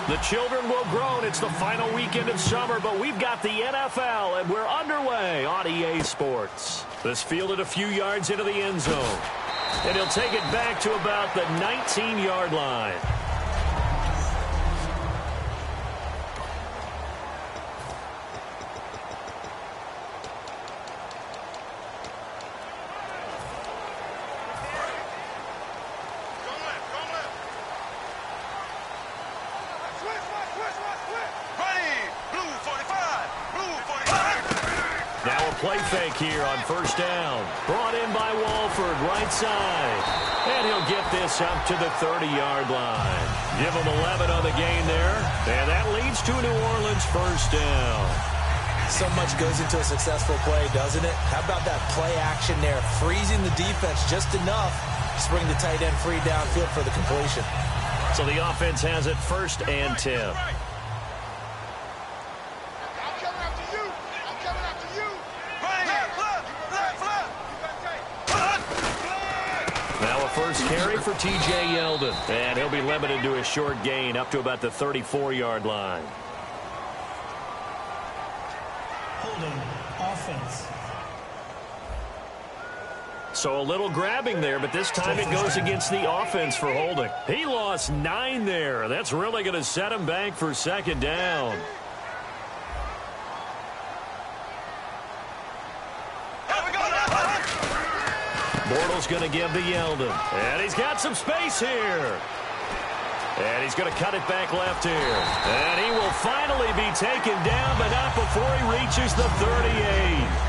The children will groan. It's the final weekend of summer, but we've got the NFL, and we're underway on EA Sports. This fielded a few yards into the end zone, and he'll take it back to about the 19-yard line. Play fake here on first down. Brought in by Walford, right side. And he'll get this up to the 30-yard line. Give him 11 on the gain there. And that leads to a New Orleans first down. So much goes into a successful play, doesn't it? How about that play action there? Freezing the defense just enough to bring the tight end free downfield for the completion. So the offense has it 1st and 10. First carry for T.J. Yeldon. And he'll be limited to a short gain up to about the 34-yard line. Holding offense. So a little grabbing there, but this time it goes against the offense for holding. He lost 9 there. That's really going to set him back for 2nd down. Bortles going to give to Yeldon. And he's got some space here. And he's going to cut it back left here. And he will finally be taken down, but not before he reaches the 38.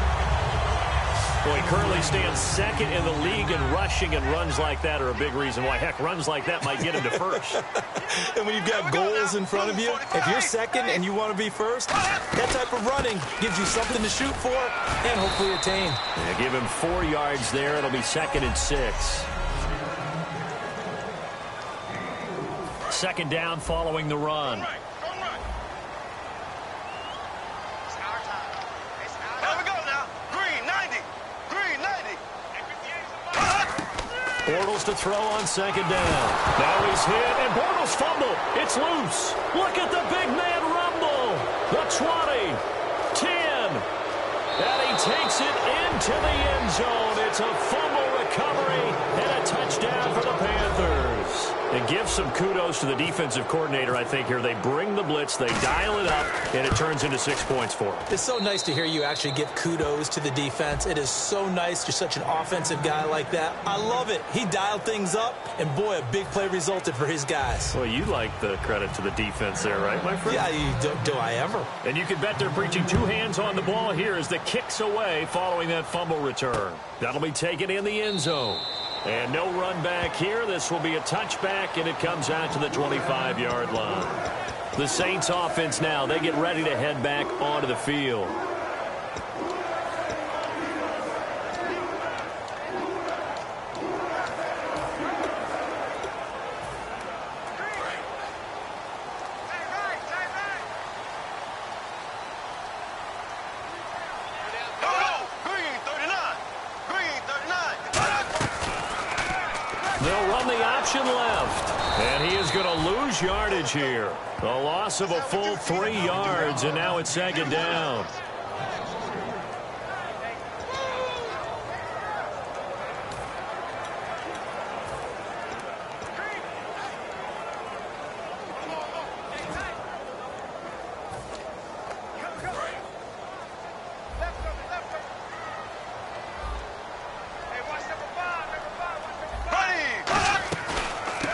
Well, he currently stands 2nd in the league in rushing, and runs like that are a big reason why. Heck, runs like that might get him to 1st. And when you've got goals in front of you, if you're 2nd and you want to be 1st, that type of running gives you something to shoot for and hopefully attain. Yeah, give him 4 yards there. It'll be 2nd and 6. 2nd down following the run. Bortles to throw on 2nd down. Now he's hit, and Bortles fumble. It's loose. Look at the big man rumble. The 20, 10, and he takes it into the end zone. It's a fumble recovery and a touchdown for the Panthers. And give some kudos to the defensive coordinator, I think, here. They bring the blitz, they dial it up, and it turns into 6 points for them. It's so nice to hear you actually give kudos to the defense. It is so nice. You're such an offensive guy like that. I love it. He dialed things up, and boy, a big play resulted for his guys. Well, you like the credit to the defense there, right, my friend? Yeah, do I ever. And you can bet they're preaching 2 hands on the ball here as the kick's away following that fumble return. That'll be taken in the end zone. And no run back here. This will be a touchback, and it comes out to the 25-yard line. The Saints offense now, they get ready to head back onto the field. Left, and he is going to lose yardage here. A loss of a full 3 yards, and now it's 2nd down.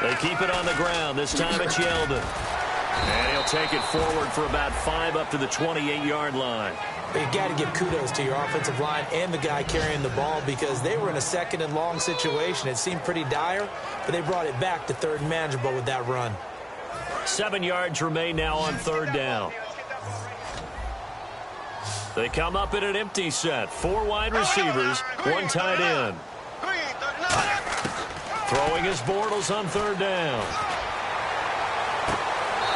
They keep it on the ground. This time it's Yeldon. And he'll take it forward for about 5 up to the 28-yard line. But you got to give kudos to your offensive line and the guy carrying the ball because they were in a 2nd and long situation. It seemed pretty dire, but they brought it back to 3rd and manageable with that run. 7 yards remain now on 3rd down. They come up in an empty set. 4 wide receivers, 1 tight end. Throwing his Bortles on 3rd down.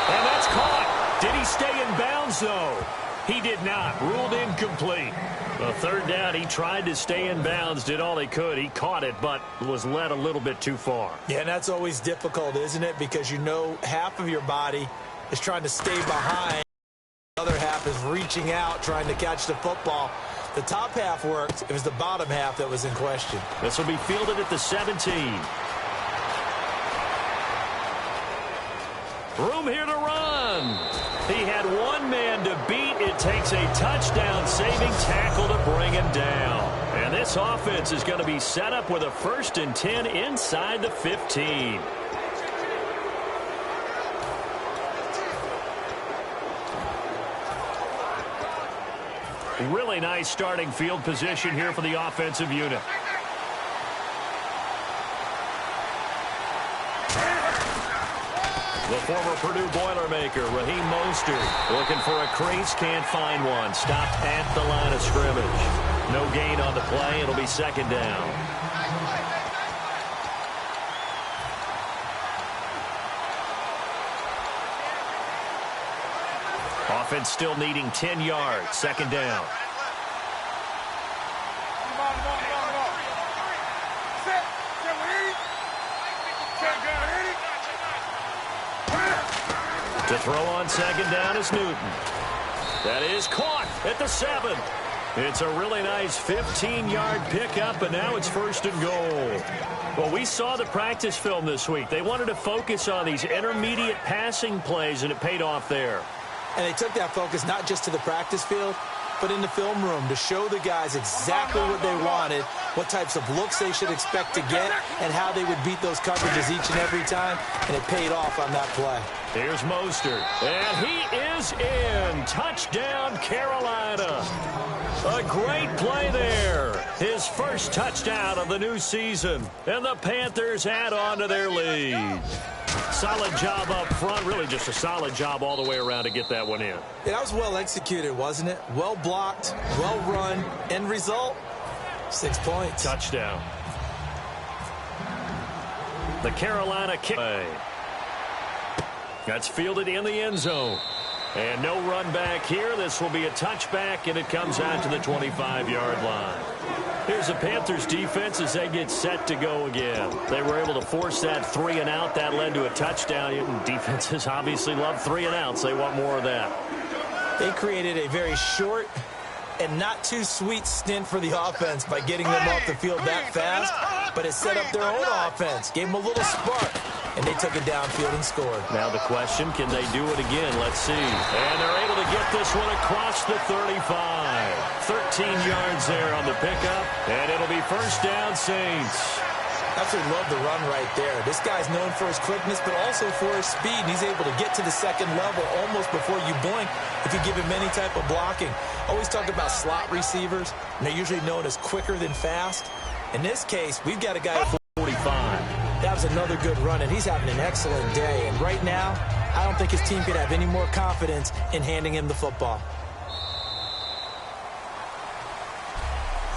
And that's caught. Did he stay in bounds, though? He did not. Ruled incomplete. The third down, he tried to stay in bounds, did all he could. He caught it, but was led a little bit too far. Yeah, and that's always difficult, isn't it? Because you know half of your body is trying to stay behind. The other half is reaching out, trying to catch the football. The top half worked. It was the bottom half that was in question. This will be fielded at the 17. Room here to run. He had one man to beat. It takes a touchdown-saving tackle to bring him down. And this offense is going to be set up with a 1st and 10 inside the 15. Really nice starting field position here for the offensive unit. The former Purdue Boilermaker, Raheem Mostert, looking for a crease, can't find one. Stopped at the line of scrimmage. No gain on the play. It'll be 2nd down. Offense still needing 10 yards. 2nd down. To throw on 2nd down is Newton. That is caught at the 7. It's a really nice 15-yard pickup, and now it's 1st and goal. Well, we saw the practice film this week. They wanted to focus on these intermediate passing plays, and it paid off there. And they took that focus not just to the practice field, but in the film room to show the guys exactly what they wanted, what types of looks they should expect to get, and how they would beat those coverages each and every time, and it paid off on that play. Here's Mostert, and he is in. Touchdown, Carolina. A great play there. His first touchdown of the new season, and the Panthers add on to their lead. Solid job up front, really just a solid job all the way around to get that one in. Yeah, that was well executed, wasn't it? Well blocked, well run. End result, 6 points. Touchdown. The Carolina kick. That's fielded in the end zone. And no run back here. This will be a touchback, and it comes out to the 25-yard line. Here's the Panthers defense as they get set to go again. They were able to force that 3-and-out. That led to a touchdown. And defenses obviously love 3-and-outs. They want more of that. They created a very short and not too sweet stint for the offense by getting them off the field that fast, but it set up their own offense, gave them a little spark, and they took it downfield and scored. Now the question, can they do it again? Let's see. And they're able to get this one across the 35. 13 yards there on the pickup, and it'll be 1st down, Saints. Absolutely love the run right there. This guy's known for his quickness, but also for his speed. And he's able to get to the 2nd level almost before you blink if you give him any type of blocking. Always talk about slot receivers, and they're usually known as quicker than fast. In this case, we've got a guy at 45. That was another good run, and he's having an excellent day. And right now, I don't think his team could have any more confidence in handing him the football.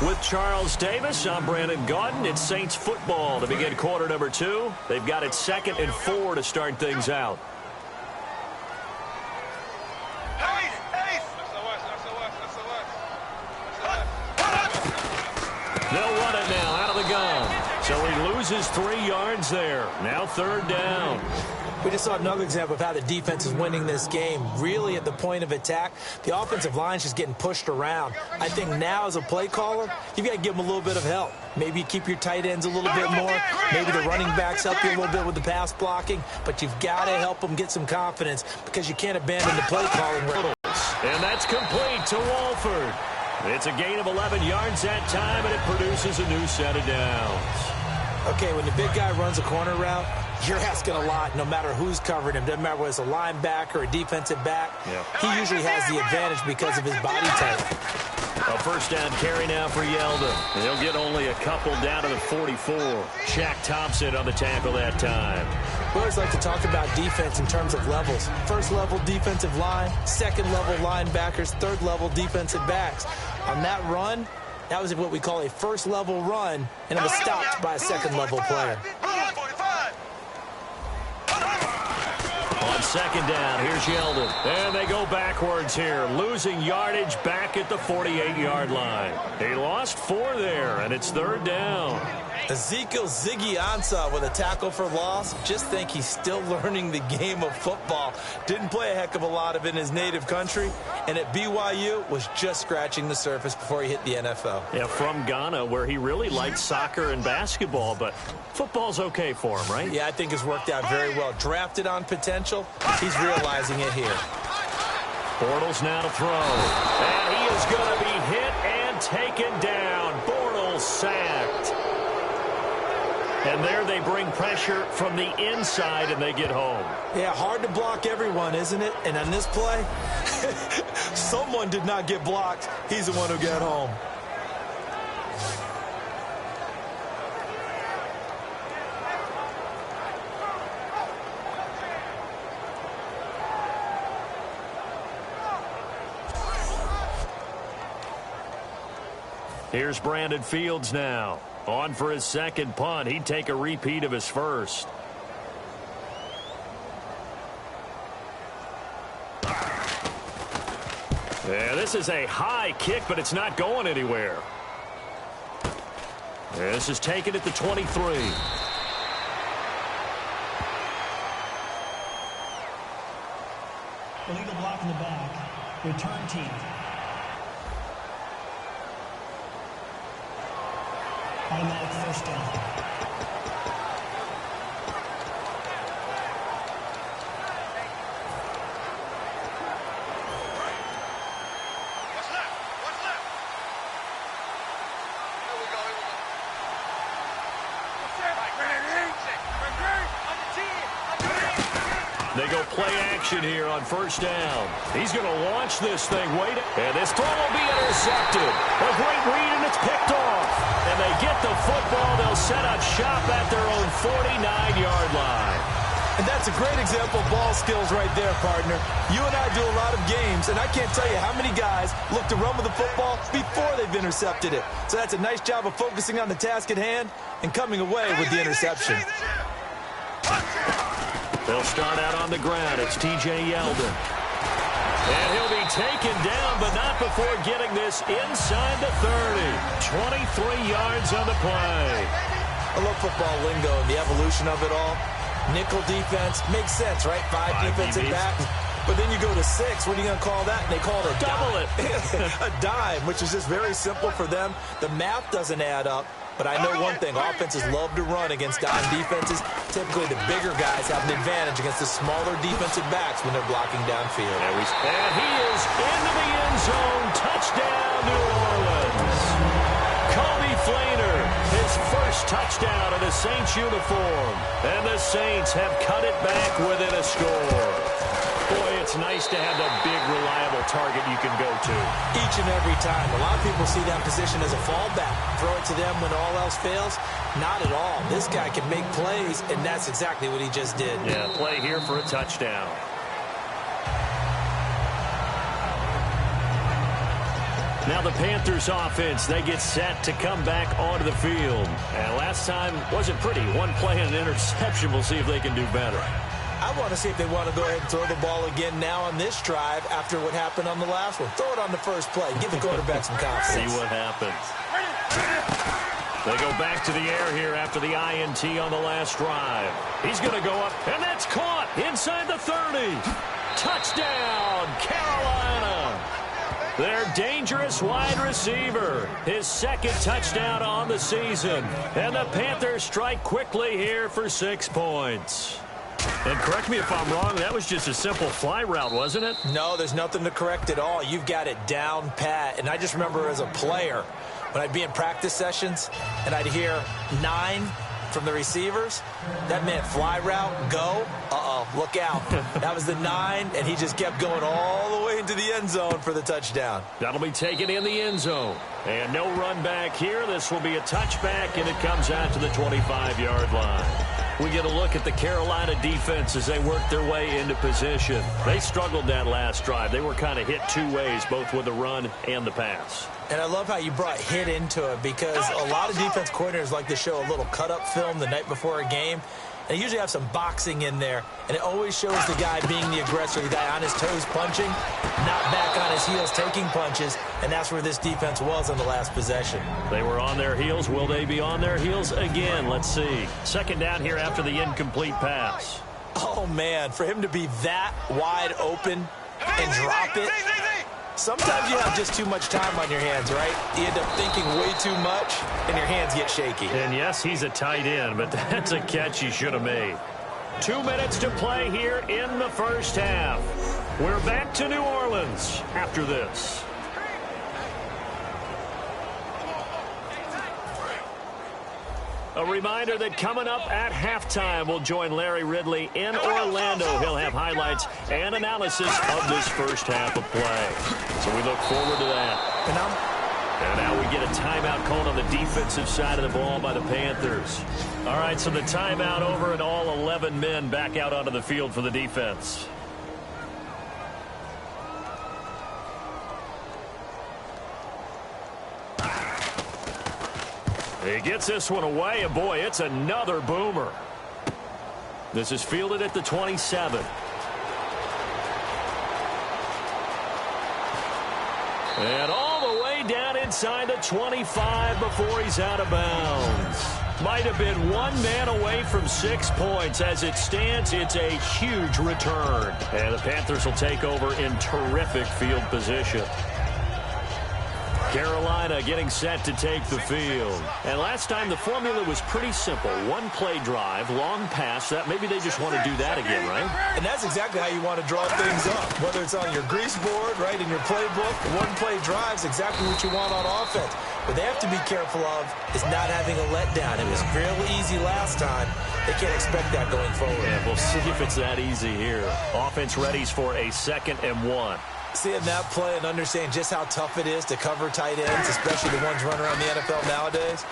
With Charles Davis, I'm Brandon Gaudin. It's Saints football to begin quarter number 2. They've got it 2nd and 4 to start things out. They'll run it now out of the gun. So he loses 3 yards there. Now 3rd down. We just saw another example of how the defense is winning this game. Really at the point of attack, the offensive line is just getting pushed around. I think now as a play caller, you've got to give them a little bit of help. Maybe keep your tight ends a little bit more. Maybe the running backs help you a little bit with the pass blocking. But you've got to help them get some confidence because you can't abandon the play calling. And that's complete to Walford. It's a gain of 11 yards that time, and it produces a new set of downs. Okay, when the big guy runs a corner route, you're asking a lot no matter who's covering him. Doesn't matter whether it's a linebacker or a defensive back. Yeah. He usually has the advantage because of his body type. A 1st down carry now for Yeldon. And he'll get only a couple down to the 44. Shaq Thompson on the tackle that time. We always like to talk about defense in terms of levels. 1st level defensive line, 2nd level linebackers, 3rd level defensive backs. On that run, that was what we call a 1st level run, and it was stopped by a 2nd level player. On second down. Here's Yeldon. And they go backwards here, losing yardage back at the 48-yard line. He lost 4 there, and it's third down. Ezekiel Ziggy Ansah with a tackle for loss. Just think he's still learning the game of football. Didn't play a heck of a lot of it in his native country, and at BYU was just scratching the surface before he hit the NFL. Yeah, from Ghana, where he really liked soccer and basketball, but football's okay for him, right? Yeah, I think it's worked out very well. Drafted on potential, he's realizing it here. Bortles now to throw, and he is going to be hit and taken down. Bortles sacked. And there they bring pressure from the inside, and they get home. Yeah, hard to block everyone, isn't it? And on this play, someone did not get blocked. He's the one who got home. Here's Brandon Fields now. On for his second punt. He'd take a repeat of his first. Yeah, this is a high kick, but it's not going anywhere. This is taken at the 23. Illegal block in the back. Return team. Automatic first down. They go play action here on first down. He's going to launch this thing. And this throw will be intercepted. A great read, and it's picked off. And they get the football. They'll set up shop at their own 49-yard line. And that's a great example of ball skills right there, partner. You and I do a lot of games, and I can't tell you how many guys look to run with the football before they've intercepted it. So that's a nice job of focusing on the task at hand and coming away with the interception. They'll start out on the ground. It's T.J. Yeldon. And he'll be taken down, but not before getting this inside the 30. 23 yards on the play. I love football lingo and the evolution of it all. Nickel defense makes sense, right? Five defensive backs. But then you go to 6. What are you going to call that? And they call it a double dime. A dime, which is just very simple for them. The math doesn't add up. But I know one thing, offenses love to run against dime defenses. Typically, the bigger guys have an advantage against the smaller defensive backs when they're blocking downfield. And he is into the end zone. Touchdown, New Orleans. Kobe Fleener, his first touchdown in a Saints uniform. And the Saints have cut it back within a score. Boy, it's nice to have that big, reliable target you can go to. Each and every time. A lot of people see that position as a fallback. Throw it to them when all else fails. Not at all. This guy can make plays, and that's exactly what he just did. Yeah, play here for a touchdown. Now the Panthers offense, they get set to come back onto the field. And last time wasn't pretty. One play and an interception. We'll see if they can do better. I want to see if they want to go ahead and throw the ball again now on this drive after what happened on the last one. Throw it on the first play. Give the quarterback some confidence. See what happens. They go back to the air here after the INT on the last drive. He's going to go up, and that's caught inside the 30. Touchdown, Carolina. Their dangerous wide receiver. His second touchdown on the season. And the Panthers strike quickly here for 6 points. And correct me if I'm wrong, that was just a simple fly route, wasn't it? No, there's nothing to correct at all. You've got it down pat. And I just remember as a player, when I'd be in practice sessions and I'd hear 9 from the receivers, that meant fly route, go, look out. That was the 9, and he just kept going all the way into the end zone for the touchdown. That'll be taken in the end zone. And no run back here. This will be a touchback, and it comes out to the 25-yard line. We get a look at the Carolina defense as they work their way into position. They struggled that last drive. They were kind of hit 2 ways, both with the run and the pass. And I love how you brought hit into it because a lot of defense coordinators like to show a little cut-up film the night before a game. And they usually have some boxing in there, and it always shows the guy being the aggressor, the guy on his toes punching, not back on his heels taking punches, and that's where this defense was on the last possession. They were on their heels. Will they be on their heels again? Let's see. Second down here after the incomplete pass. Oh, man, for him to be that wide open and drop it. Sometimes you have just too much time on your hands, right? You end up thinking way too much, and your hands get shaky. And yes, he's a tight end, but that's a catch he should have made. 2 minutes to play here in the first half. We're back to New Orleans after this. A reminder that coming up at halftime, we'll join Larry Ridley in Orlando. He'll have highlights and analysis of this first half of play. So we look forward to that. And now we get a timeout called on the defensive side of the ball by the Panthers. All right, so the timeout over and all 11 men back out onto the field for the defense. He gets this one away, and boy, it's another boomer. This is fielded at the 27. And all the way down inside the 25 before he's out of bounds. Might have been one man away from 6 points. As it stands, it's a huge return. And the Panthers will take over in terrific field position. Carolina getting set to take the field. And last time the formula was pretty simple. One play drive, long pass. That maybe they just want to do that again, right? And that's exactly how you want to draw things up. Whether it's on your grease board, right, in your playbook, one play drive is exactly what you want on offense. What they have to be careful of is not having a letdown. It was real easy last time. They can't expect that going forward. Yeah, we'll see if it's that easy here. Offense readies for a 2nd and 1. Seeing that play and understanding just how tough it is to cover tight ends, especially the ones running around the NFL nowadays,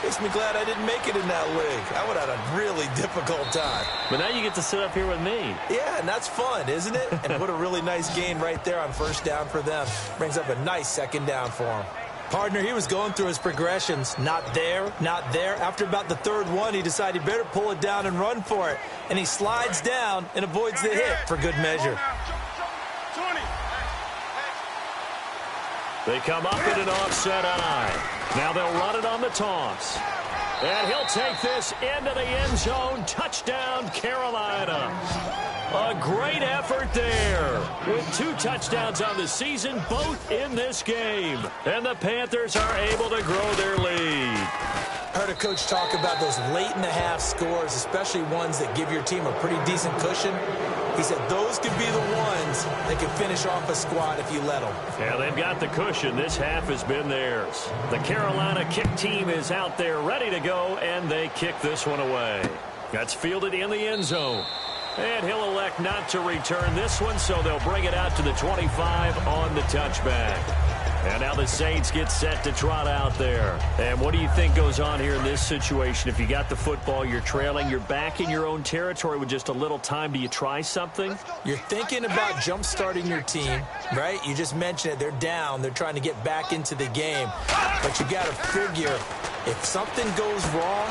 makes me glad I didn't make it in that league. I would have had a really difficult time. But now you get to sit up here with me. Yeah, and that's fun, isn't it? And put a really nice gain right there on first down for them. Brings up a nice 2nd down for him. Partner, he was going through his progressions. Not there, not there. After about the 3rd one, he decided he better pull it down and run for it. And he slides down and avoids the hit for good measure. They come up in an offset eye. Now they'll run it on the toss. And he'll take this into the end zone. Touchdown, Carolina. A great effort there. With 2 touchdowns on the season, both in this game. And the Panthers are able to grow their lead. Heard a coach talk about those late-in-the-half scores, especially ones that give your team a pretty decent cushion. He said those could be the ones that could finish off a squad if you let them. Yeah, they've got the cushion. This half has been theirs. The Carolina kick team is out there ready to go, and they kick this one away. That's fielded in the end zone. And he'll elect not to return this one, so they'll bring it out to the 25 on the touchback. And now the Saints get set to trot out there. And what do you think goes on here in this situation? If you got the football, you're trailing, you're back in your own territory with just a little time. Do you try something? You're thinking about jump-starting your team, right? You just mentioned it. They're down. They're trying to get back into the game. But you got to figure, if something goes wrong,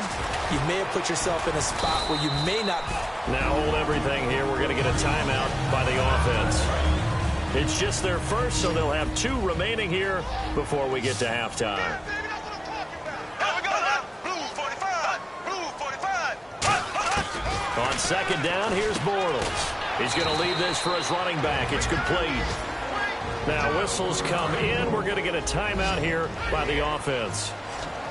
you may have put yourself in a spot where you may not. Now hold everything here. We're going to get a timeout by the offense. It's just their first, so they'll have 2 remaining here before we get to halftime. On 2nd down, here's Bortles. He's going to leave this for his running back. It's complete. Now whistles come in. We're going to get a timeout here by the offense.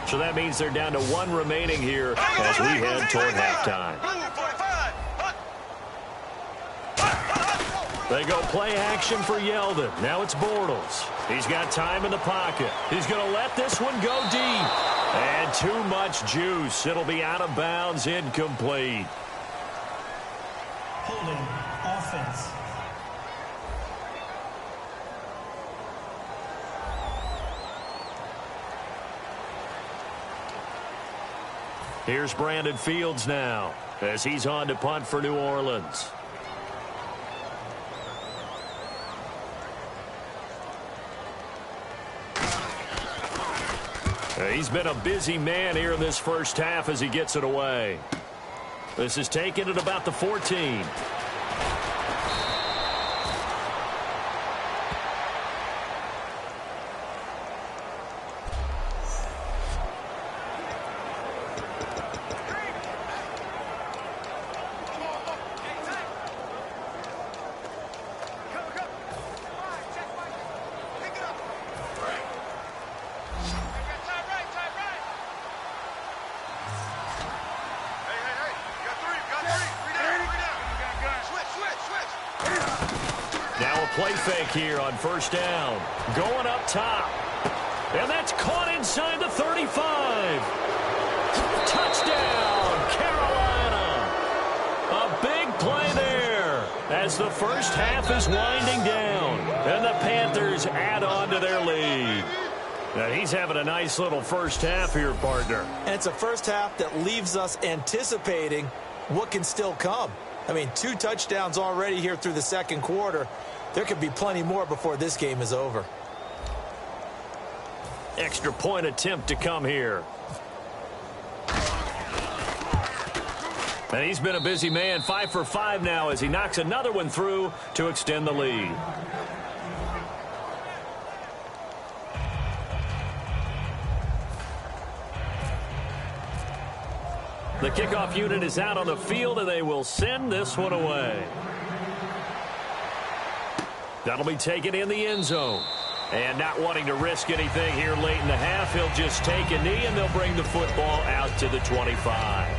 So that means they're down to 1 remaining here as we head toward halftime. They go play action for Yeldon. Now it's Bortles. He's got time in the pocket. He's going to let this one go deep. And too much juice. It'll be out of bounds, incomplete. Holding offense. Here's Brandon Fields now as he's on to punt for New Orleans. He's been a busy man here in this first half as he gets it away. This is taken at about the 14. Play fake here on first down. Going up top. And that's caught inside the 35. Touchdown, Carolina. A big play there as the first half is winding down. And the Panthers add on to their lead. Now he's having a nice little first half here, partner. And it's a first half that leaves us anticipating what can still come. I mean, 2 touchdowns already here through the second quarter. There could be plenty more before this game is over. Extra point attempt to come here. And he's been a busy man, 5 for 5 now as he knocks another one through to extend the lead. The kickoff unit is out on the field, and they will send this one away. That'll be taken in the end zone. And not wanting to risk anything here late in the half, he'll just take a knee, and they'll bring the football out to the 25.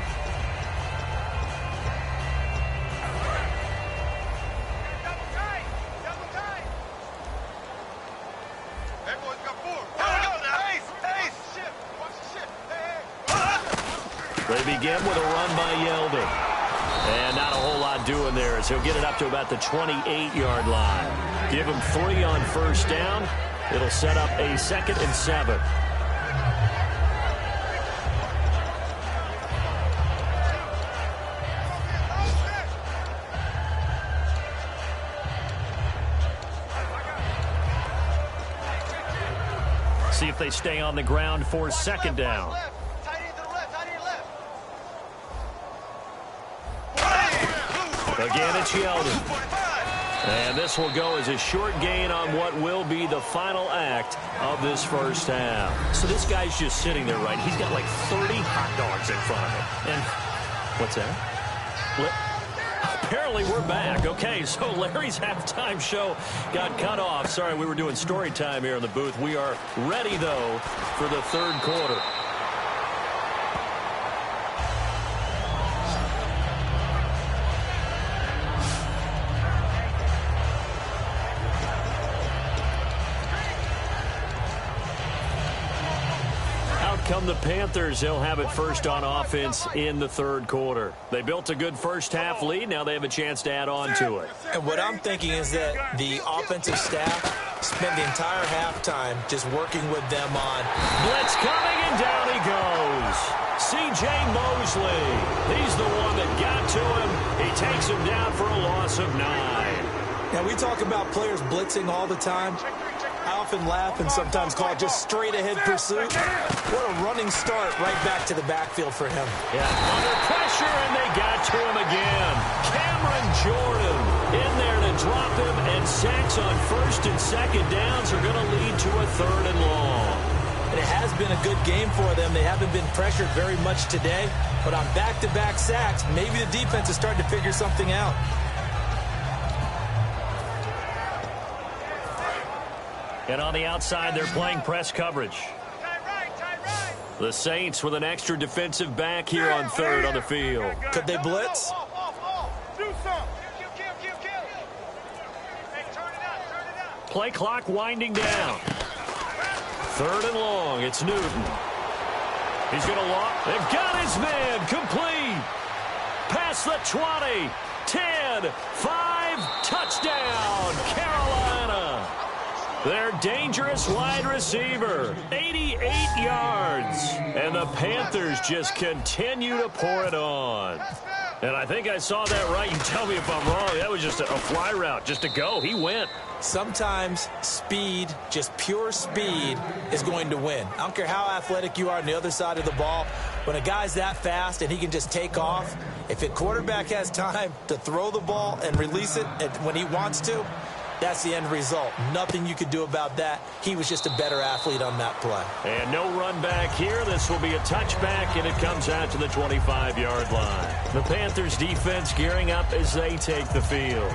They begin with a run by Yeldon. And not a whole lot doing there as he'll get it up to about the 28-yard line. Give him 3 on first down. It'll set up a 2nd and 7. See if they stay on the ground for 2nd down. Again, it's Yeldon. And this will go as a short gain on what will be the final act of this first half. So this guy's just sitting there, right? He's got like 30 hot dogs in front of him. And what's that? Apparently we're back. Okay, so Larry's halftime show got cut off. Sorry, we were doing story time here in the booth. We are ready, though, for the third quarter. Come the Panthers, they'll have it first on offense in the third quarter. They built a good first half lead. Now they have a chance to add on to it. And what I'm thinking is that the offensive staff spent the entire halftime just working with them on. Blitz coming, and down he goes. C.J. Mosley. He's the one that got to him. He takes him down for a loss of 9. Now, we talk about players blitzing all the time. I often laugh and sometimes call it just straight-ahead pursuit. What a running start right back to the backfield for him. Yeah, under pressure, and they got to him again. Cameron Jordan in there to drop him, and sacks on 1st and 2nd downs are going to lead to a 3rd and long. And it has been a good game for them. They haven't been pressured very much today, but on back-to-back sacks, maybe the defense is starting to figure something out. And on the outside, they're playing press coverage. The Saints with an extra defensive back here on 3rd on the field. Could they blitz? Play clock winding down. 3rd and long. It's Newton. He's going to lock. They've got his man complete. Past the 20. 10. 5. Touchdown. Carolina. Their dangerous wide receiver, 88 yards. And the Panthers just continue to pour it on. And I think I saw that right. You tell me if I'm wrong. That was just a fly route, just to go. He went. Sometimes speed, just pure speed, is going to win. I don't care how athletic you are on the other side of the ball. When a guy's that fast and he can just take off, if a quarterback has time to throw the ball and release it when he wants to, that's the end result. Nothing you could do about that. He was just a better athlete on that play. And no run back here. This will be a touchback, and it comes out to the 25-yard line. The Panthers defense gearing up as they take the field.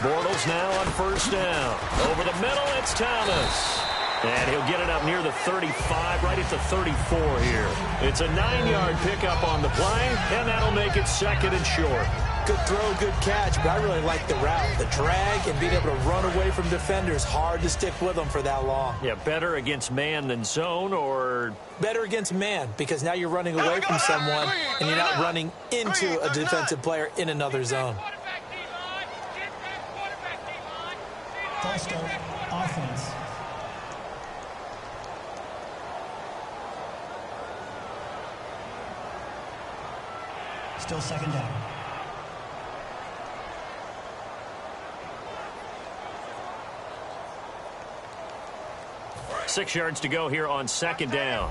Bortles now on first down. Over the middle, it's Thomas. And he'll get it up near the 35, right at the 34 here. It's a 9-yard pickup on the play, and that'll make it second and short. Good throw, good catch, but I really like the route. The drag and being able to run away from defenders, hard to stick with them for that long. Yeah, better against man than zone, or? Better against man, because now you're running away from someone, and you're not running into a defensive player in another zone. False start, offense. Still second down. Six yards to go here on second down.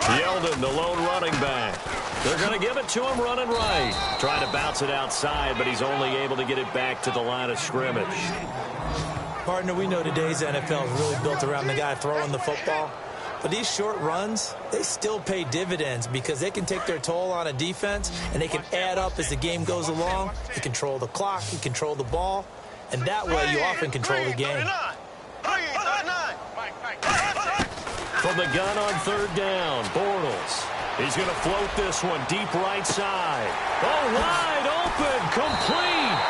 Yeldon, the lone running back. They're going to give it to him running right. Trying to bounce it outside, but he's only able to get it back to the line of scrimmage. Partner, we know today's NFL is really built around the guy throwing the football. But these short runs, they still pay dividends because they can take their toll on a defense, and they can add up as the game goes along. You control the clock, you control the ball, and that way you often control the game. From the gun on third down, Bortles. He's going to float this one deep right side. Oh, wide open, complete.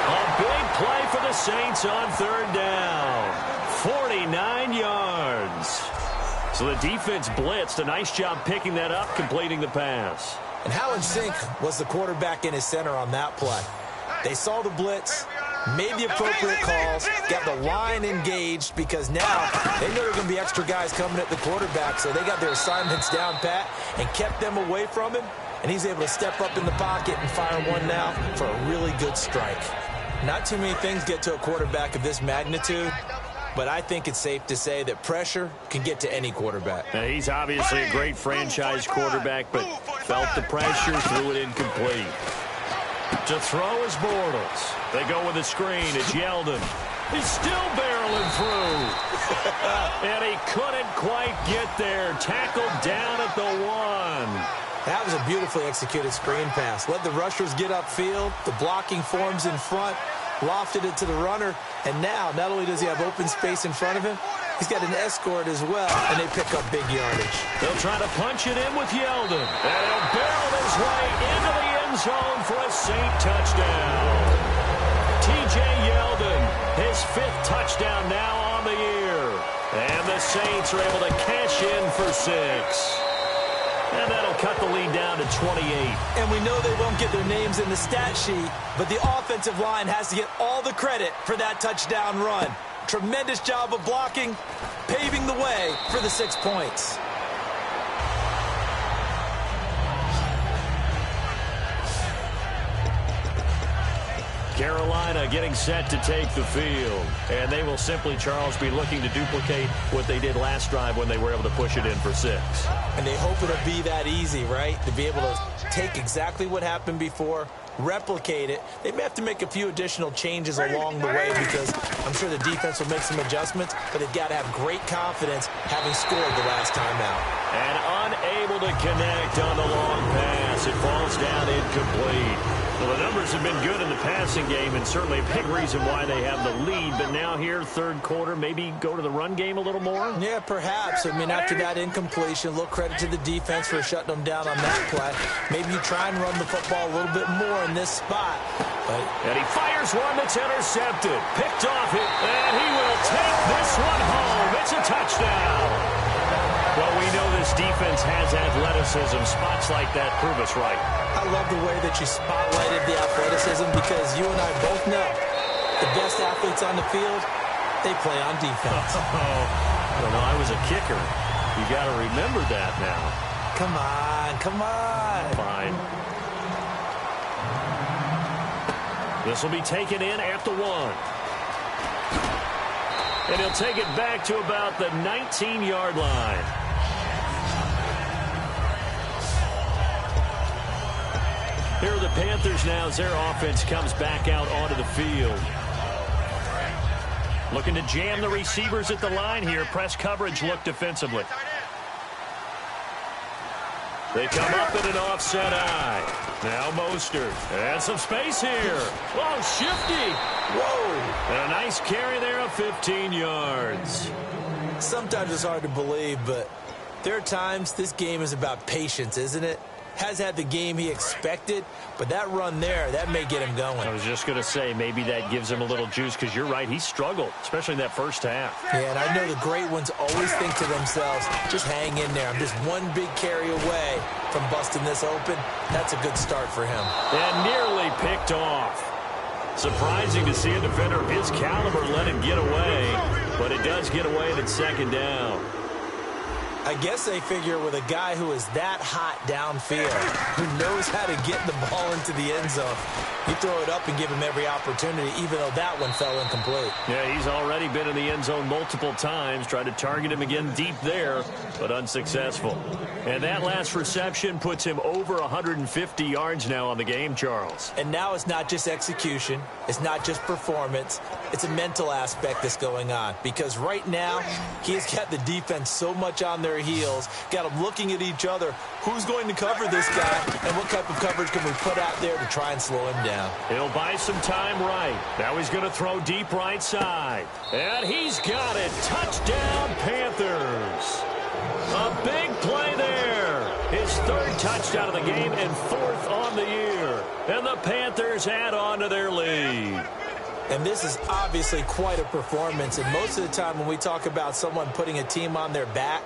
A big play for the Saints on third down. 49 yards. So the defense blitzed. A nice job picking that up, completing the pass. And how in sync was the quarterback in his center on that play? They saw the blitz, made the appropriate calls, got the line engaged because now they know there are going to be extra guys coming at the quarterback, so they got their assignments down pat and kept them away from him, and he's able to step up in the pocket and fire one now for a really good strike. Not too many things get to a quarterback of this magnitude, but I think it's safe to say that pressure can get to any quarterback. Now, he's obviously a great franchise quarterback, but felt the pressure, threw it incomplete. To throw is Bortles. They go with a screen. It's Yeldon. He's still barreling through. And he couldn't quite get there. Tackled down at the 1. That was a beautifully executed screen pass. Let the rushers get upfield. The blocking forms in front. Lofted it to the runner. And now, not only does he have open space in front of him, he's got an escort as well, and they pick up big yardage. They'll try to punch it in with Yeldon. And he'll barrel his way into the end zone for a Saint touchdown. T.J. Yeldon, his 5th touchdown now on the year. And the Saints are able to cash in for 6. And that'll cut the lead down to 28. And we know they won't get their names in the stat sheet, but the offensive line has to get all the credit for that touchdown run. Tremendous job of blocking, paving the way for the 6 points. Carolina getting set to take the field. And they will simply, Charles, be looking to duplicate what they did last drive when they were able to push it in for 6. And they hope it'll be that easy, right? To be able to take exactly what happened before, replicate it. They may have to make a few additional changes along the way because I'm sure the defense will make some adjustments, but they've got to have great confidence having scored the last time out. And unable to connect on the long pass. It falls down incomplete. Well, the numbers have been good in the passing game, and certainly a big reason why they have the lead. But now here, third quarter, maybe go to the run game a little more? Yeah, perhaps. I mean, after that incompletion, a little credit to the defense for shutting them down on that play. Maybe you try and run the football a little bit more in this spot. And he fires one that's intercepted. Picked off it, and he will take this one home. It's a touchdown. Well, we know this defense has athleticism. Spots like that prove us right. I love the way that you spotlighted the athleticism because you and I both know the best athletes on the field They play on defense. Well, no, I was a kicker. You got to remember that now. Come on, come on. Fine. This will be taken in at the 1. And he'll take it back to about the 19-yard line. Here are the Panthers now as their offense comes back out onto the field. Looking to jam the receivers at the line here. Press coverage look defensively. They come up in an offset eye. Now Mostert. And some space here. Oh, shifty. Whoa. And a nice carry there of 15 yards. Sometimes it's hard to believe, but there are times this game is about patience, isn't it? Has had the game he expected, but that run there, that may get him going. I was just going to say, maybe that gives him a little juice, because you're right, he struggled, especially in that first half. Yeah, and I know the great ones always think to themselves, just hang in there. I'm just one big carry away from busting this open. That's a good start for him. And nearly picked off. Surprising to see a defender of his caliber let him get away, but it does get away and it's second down. I guess they figure with a guy who is that hot downfield, who knows how to get the ball into the end zone, you throw it up and give him every opportunity, even though that one fell incomplete. Yeah, he's already been in the end zone multiple times, tried to target him again deep there, but unsuccessful. And that last reception puts him over 150 yards now on the game, Charles. And now it's not just execution, it's not just performance, it's a mental aspect that's going on. Because right now, he's got the defense so much on their heels, got them looking at each other. Who's going to cover this guy, and what type of coverage can we put out there to try and slow him down? He'll buy some time right. Now he's going to throw deep right side. And he's got it. Touchdown, Panthers. A big play there. His third touchdown of the game and fourth on the year. And the Panthers add on to their lead. And this is obviously quite a performance. And most of the time when we talk about someone putting a team on their back,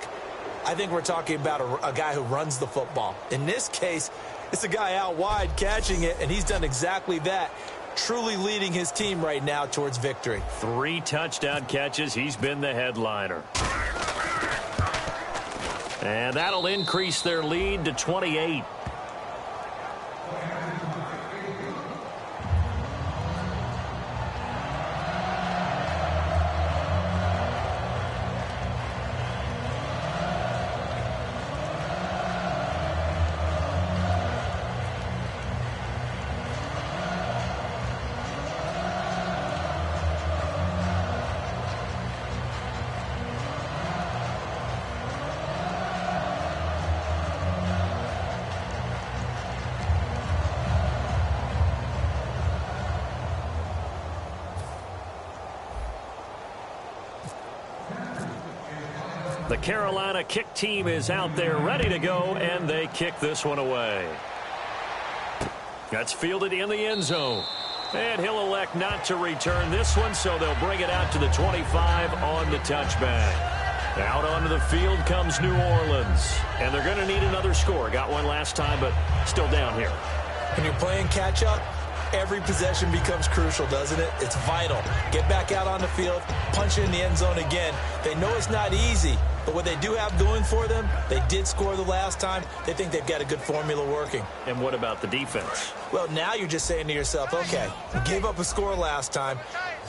I think we're talking about a guy who runs the football. In this case, it's a guy out wide catching it, and he's done exactly that, truly leading his team right now towards victory. 3 touchdown catches. He's been the headliner. And that'll increase their lead to 28. The Carolina kick team is out there ready to go, and they kick this one away. That's fielded in the end zone. And he'll elect not to return this one, so they'll bring it out to the 25 on the touchback. Out onto the field comes New Orleans. And they're going to need another score. Got one last time, but still down here. When you're playing catch-up, every possession becomes crucial, doesn't it? It's vital. Get back out on the field, punch it in the end zone again. They know it's not easy, but what they do have going for them, they did score the last time. They think they've got a good formula working. And what about the defense? Well, now you're just saying to yourself, okay, we gave up a score last time.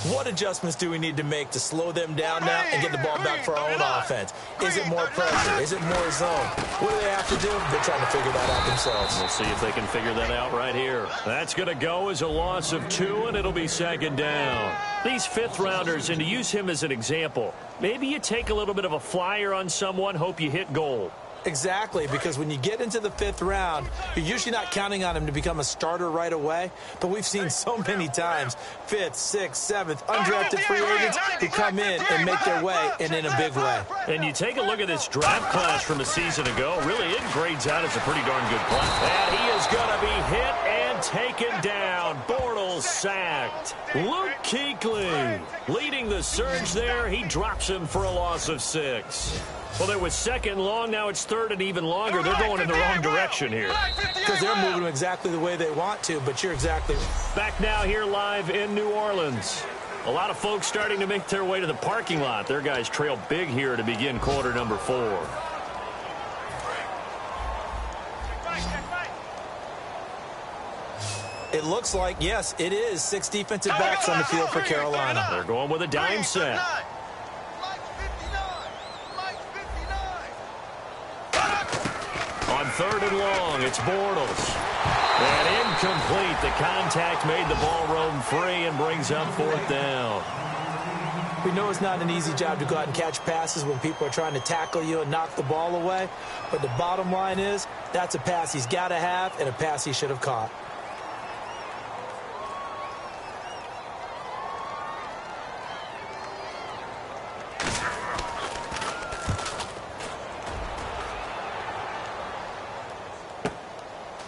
What adjustments do we need to make to slow them down now and get the ball back for our own offense? Is it more pressure? Is it more zone? What do they have to do? They're trying to figure that out themselves. We'll see if they can figure that out right here. That's going to go as a loss of 2, and it'll be second down. These fifth-rounders, and to use him as an example, maybe you take a little bit of a flyer on someone, hope you hit goal. Exactly, because when you get into the 5th round, you're usually not counting on him to become a starter right away. But we've seen so many times 5th, 6th, 7th, undrafted free agents who come in and make their way, and in a big way. And you take a look at this draft class from a season ago. Really, it grades out as a pretty darn good class. And he is going to be hit and taken down. Bortles sacked. Luke Kuechly leading the surge there. He drops him for a loss of 6. Well, it was second long. Now it's third and even longer. They're going in the wrong direction here. Because they're moving them exactly the way they want to, but you're exactly... Back now here live in New Orleans. A lot of folks starting to make their way to the parking lot. Their guys trail big here to begin quarter number 4. It looks like, yes, it is 6 defensive backs on the field for Carolina. They're going with a dime set. On 3rd and long, it's Bortles. And incomplete. The contact made the ball roam free and brings up 4th down. We know it's not an easy job to go out and catch passes when people are trying to tackle you and knock the ball away. But the bottom line is, that's a pass he's got to have and a pass he should have caught.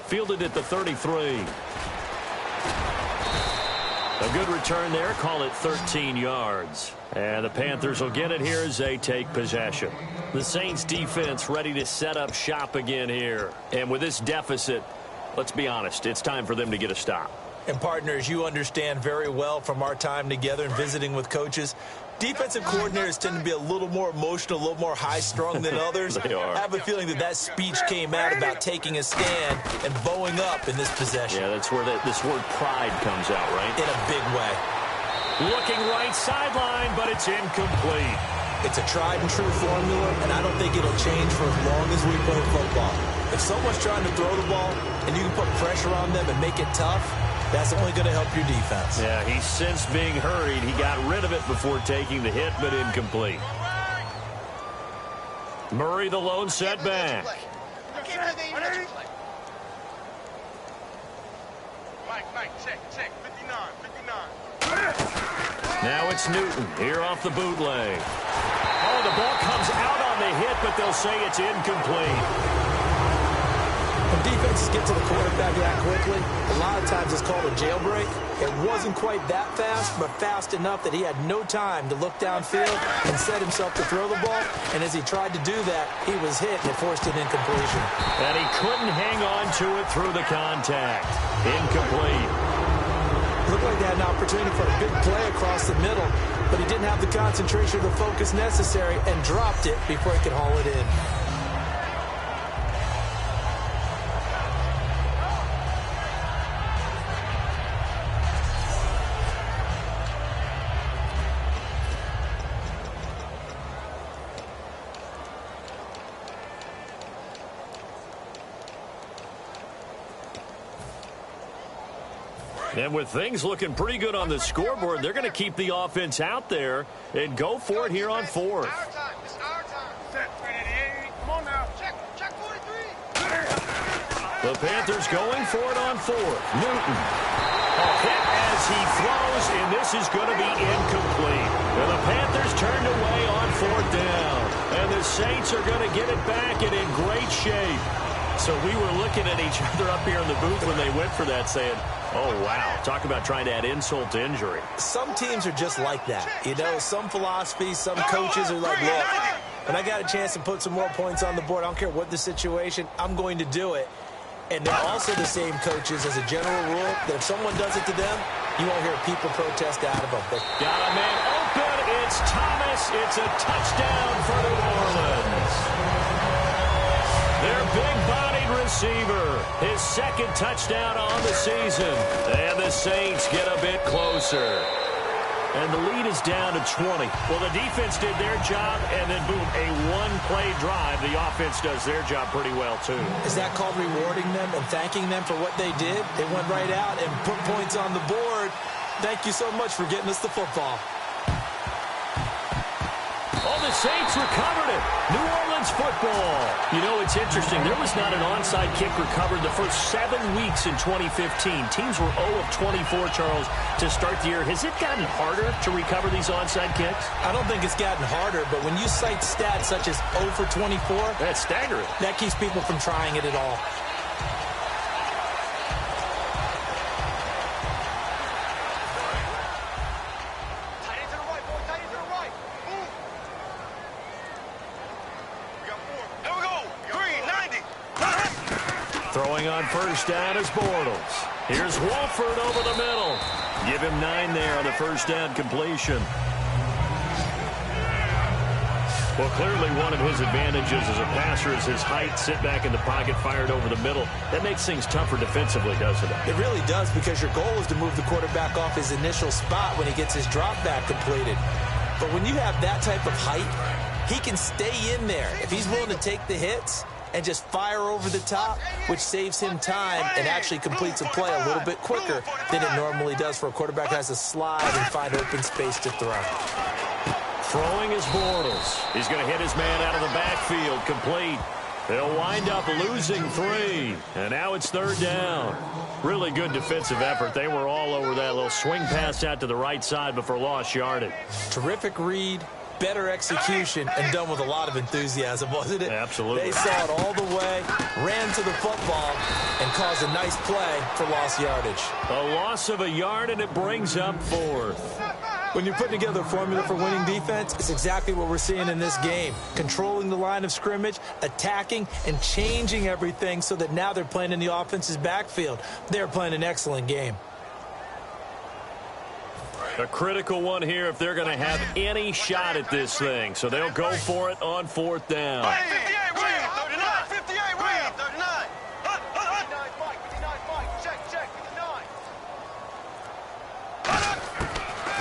Fielded at the 33. A good return there. Call it 13 yards. And the Panthers will get it here as they take possession. The Saints defense ready to set up shop again here. And with this deficit, let's be honest, it's time for them to get a stop. And partners, you understand very well from our time together and visiting with coaches, defensive coordinators tend to be a little more emotional, a little more high-strung than others. They are. I have a feeling that speech came out about taking a stand and bowing up in this possession. Yeah, that's where this word pride comes out, right? In a big way. Looking right sideline, but it's incomplete. It's a tried-and-true formula, and I don't think it'll change for as long as we play football. If someone's trying to throw the ball and you can put pressure on them and make it tough, that's only going to help your defense. Yeah, he sensed being hurried. He got rid of it before taking the hit, but incomplete. Murray, the lone setback. Now it's Newton here off the bootleg. Oh, the ball comes out on the hit, but they'll say it's incomplete. When defenses get to the quarterback that quickly, a lot of times it's called a jailbreak. It wasn't quite that fast, but fast enough that he had no time to look downfield and set himself to throw the ball. And as he tried to do that, he was hit and it forced an incompletion. And he couldn't hang on to it through the contact. Incomplete. Looked like they had an opportunity for a big play across the middle, but he didn't have the concentration or the focus necessary and dropped it before he could haul it in. And with things looking pretty good on the scoreboard, they're going to keep the offense out there and go for it here on 4th. The Panthers going for it on 4th. Newton. A hit as he throws, and this is going to be incomplete. And the Panthers turned away on 4th down. And the Saints are going to get it back and in great shape. So we were looking at each other up here in the booth when they went for that saying, oh, wow, talk about trying to add insult to injury. Some teams are just like that. You know, some philosophies, some coaches are like, look, when I got a chance to put some more points on the board, I don't care what the situation, I'm going to do it. And they're also the same coaches as a general rule that if someone does it to them, you won't hear people protest out of them. But got a man open. It's Thomas. It's a touchdown for New Orleans. Their big-bodied receiver, his 2nd touchdown on the season. And the Saints get a bit closer. And the lead is down to 20. Well, the defense did their job, and then, boom, a one-play drive. The offense does their job pretty well, too. Is that called rewarding them and thanking them for what they did? They went right out and put points on the board. Thank you so much for getting us the football. Oh, the Saints recovered it. New Orleans football. You know, it's interesting. There was not an onside kick recovered the first 7 weeks in 2015. Teams were 0 of 24, Charles, to start the year. Has it gotten harder to recover these onside kicks? I don't think it's gotten harder, but when you cite stats such as 0 for 24, that's staggering. That keeps people from trying it at all. Throwing on first down is Bortles. Here's Wolford over the middle. Give him 9 there on the first down completion. Well, clearly one of his advantages as a passer is his height. Sit back in the pocket, fired over the middle. That makes things tougher defensively, doesn't it? It really does, because your goal is to move the quarterback off his initial spot when he gets his drop back completed. But when you have that type of height, he can stay in there. If he's willing to take the hits and just fire over the top, which saves him time and actually completes a play a little bit quicker than it normally does for a quarterback who has to slide and find open space to throw. Throwing is Bortles. He's going to hit his man out of the backfield, complete. They'll wind up losing 3, and now it's 3rd down. Really good defensive effort. They were all over that little swing pass out to the right side before lost yardage. Terrific read, better execution, and done with a lot of enthusiasm, wasn't it? Absolutely. They saw it all the way, ran to the football, and caused a nice play for lost yardage. A loss of a yard, and it brings up 4th. When you're putting together a formula for winning defense, it's exactly what we're seeing in this game. Controlling the line of scrimmage, attacking, and changing everything so that now they're playing in the offense's backfield. They're playing an excellent game. A critical one here if they're going to have any shot at this thing. So they'll go for it on 4th down. 58, Wade, 39, 58, Wade, 39.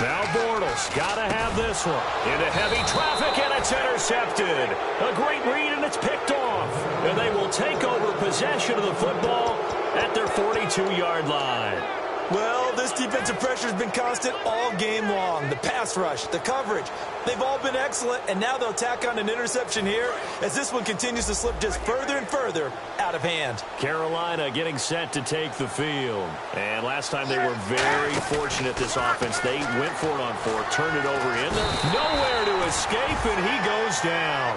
Now Bortles got to have this one. Into heavy traffic, and it's intercepted. A great read, and it's picked off. And they will take over possession of the football at their 42-yard line. Well, this defensive pressure has been constant all game long. The pass rush, the coverage, they've all been excellent, and now they'll tack on an interception here as this one continues to slip just further and further out of hand. Carolina getting set to take the field. And last time they were very fortunate, this offense. They went for it on 4, turned it over in there. Nowhere to escape, and he goes down.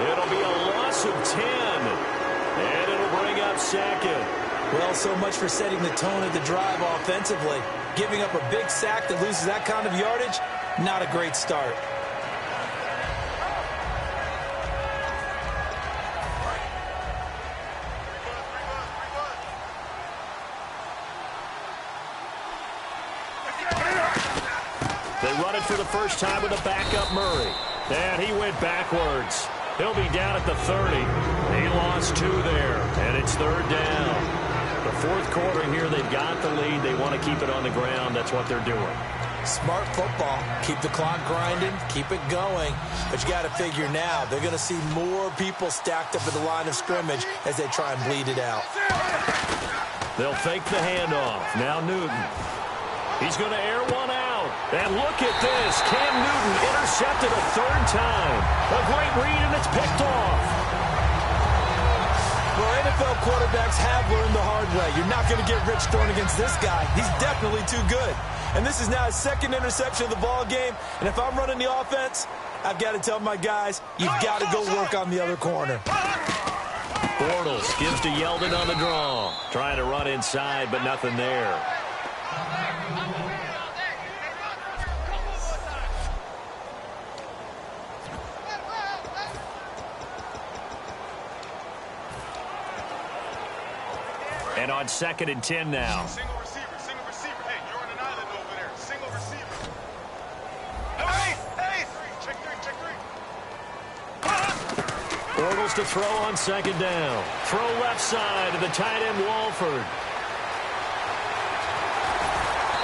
It'll be a loss of 10, and it'll bring up 2nd. Well, so much for setting the tone of the drive offensively. Giving up a big sack that loses that kind of yardage, not a great start. They run it for the first time with a backup Murray. And he went backwards. He'll be down at the 30. He lost 2 there, and it's 3rd down. The 4th quarter here, they've got the lead. They want to keep it on the ground. That's what they're doing. Smart football. Keep the clock grinding. Keep it going. But you got to figure now, they're going to see more people stacked up at the line of scrimmage as they try and bleed it out. They'll fake the handoff. Now Newton. He's going to air one out. And look at this. Cam Newton intercepted a 3rd time. A great read, and it's picked off. Well, NFL quarterbacks have learned the hard way. You're not going to get rich throwing against this guy. He's definitely too good. And this is now his 2nd interception of the ball game. And if I'm running the offense, I've got to tell my guys, you've got to go work on the other corner. Bortles gives to Yeldon on the draw. Trying to run inside, but nothing there. And on 2nd and 10 now. Single receiver. Hey, you're on an island over there. Single receiver. Hey, check three. Bortles to throw on 2nd down. Throw left side to the tight end Walford.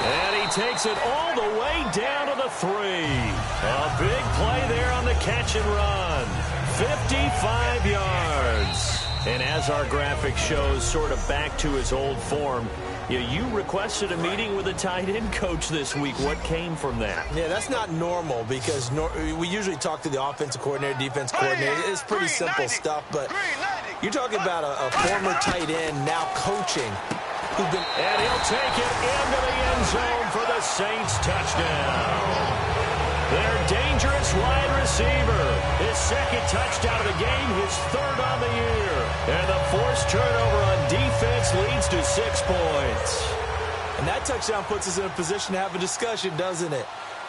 And he takes it all the way down to the 3. A big play there on the catch and run. 55 yards. And as our graphic shows, sort of back to his old form, you requested a meeting with a tight end coach this week. What came from that? Yeah, that's not normal because we usually talk to the offensive coordinator, defense coordinator. It's pretty simple stuff, but you're talking about a former tight end now coaching. And he'll take it into the end zone for the Saints touchdown. Their dangerous wide receiver. His 2nd touchdown of the game, his 3rd on the year. And the forced turnover on defense leads to 6 points. And that touchdown puts us in a position to have a discussion, doesn't it?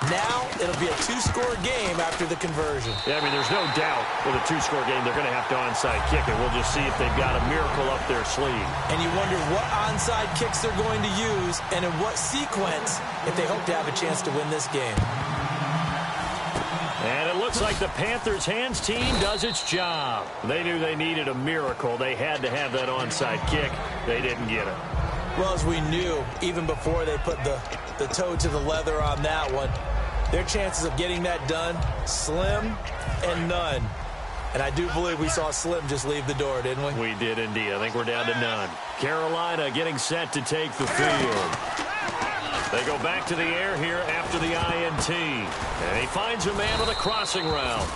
Now it'll be a two-score game after the conversion. Yeah, I mean, there's no doubt with a two-score game they're going to have to onside kick it. We'll just see if they've got a miracle up their sleeve. And you wonder what onside kicks they're going to use and in what sequence if they hope to have a chance to win this game. And it looks like the Panthers' hands team does its job. They knew they needed a miracle. They had to have that onside kick. They didn't get it. Well, as we knew, even before they put the toe to the leather on that one, their chances of getting that done, slim and none. And I do believe we saw Slim just leave the door, didn't we? We did indeed. I think we're down to none. Carolina getting set to take the field. They go back to the air here after the INT. And he finds a man with a crossing route.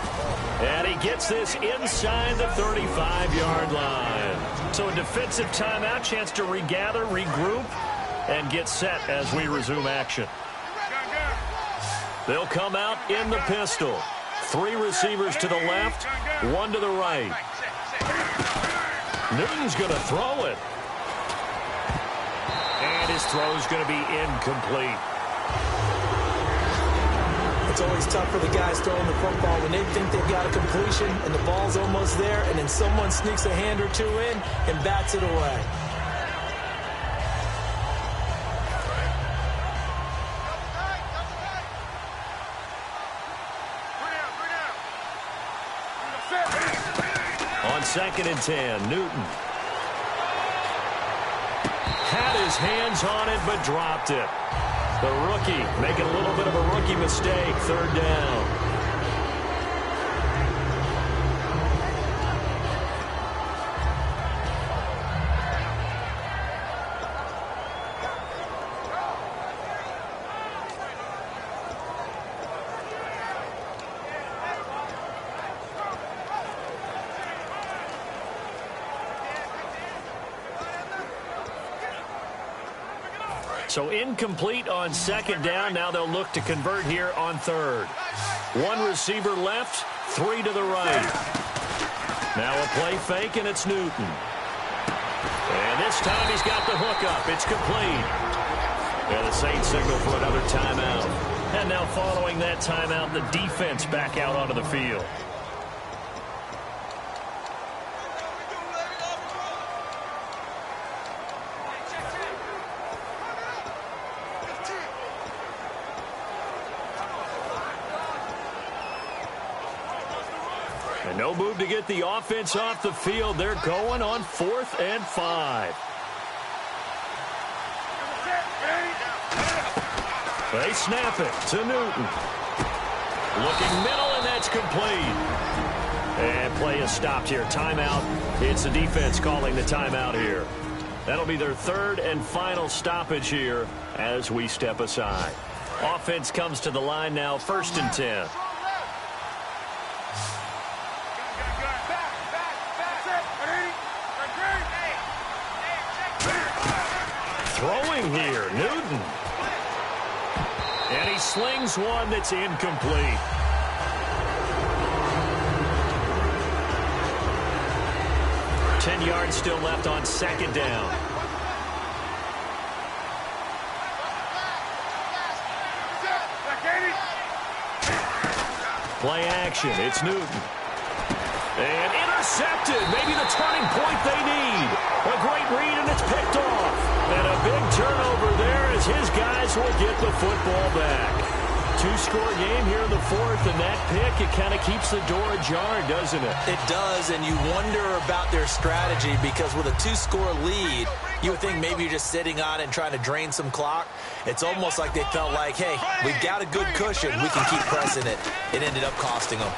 And he gets this inside the 35-yard line. So a defensive timeout, chance to regather, regroup, and get set as we resume action. They'll come out in the pistol. 3 receivers to the left, 1 to the right. Newton's going to throw it. And his throw is going to be incomplete. It's always tough for the guys throwing the football when they think they've got a completion and the ball's almost there, and then someone sneaks a hand or two in and bats it away. On 2nd and 10, Newton had his hands on it but dropped it. The rookie making a little bit of a rookie mistake, 3rd down. So incomplete on 2nd down. Now they'll look to convert here on 3rd. 1 receiver left, 3 to the right. Now a play fake, and it's Newton. And this time he's got the hook up. It's complete. And the Saints signal for another timeout. And now following that timeout, the defense back out onto the field. And no move to get the offense off the field. They're going on 4th and 5. They snap it to Newton. Looking middle, and that's complete. And play is stopped here. Timeout. It's the defense calling the timeout here. That'll be their 3rd and final stoppage here as we step aside. Offense comes to the line now, 1st and 10. Throwing here, Newton. And he slings one that's incomplete. Ten yards still left on 2nd down. Play action. It's Newton. And intercepted. Maybe the turning point they need. A great read, and it's picked off. And a big turnover there as his guys will get the football back. 2-score game here in the 4th, and that pick, it kind of keeps the door ajar, doesn't it? It does, and you wonder about their strategy because with a 2-score lead, you would think maybe you're just sitting on it and trying to drain some clock. It's almost like they felt like, hey, we've got a good cushion. We can keep pressing it. It ended up costing them.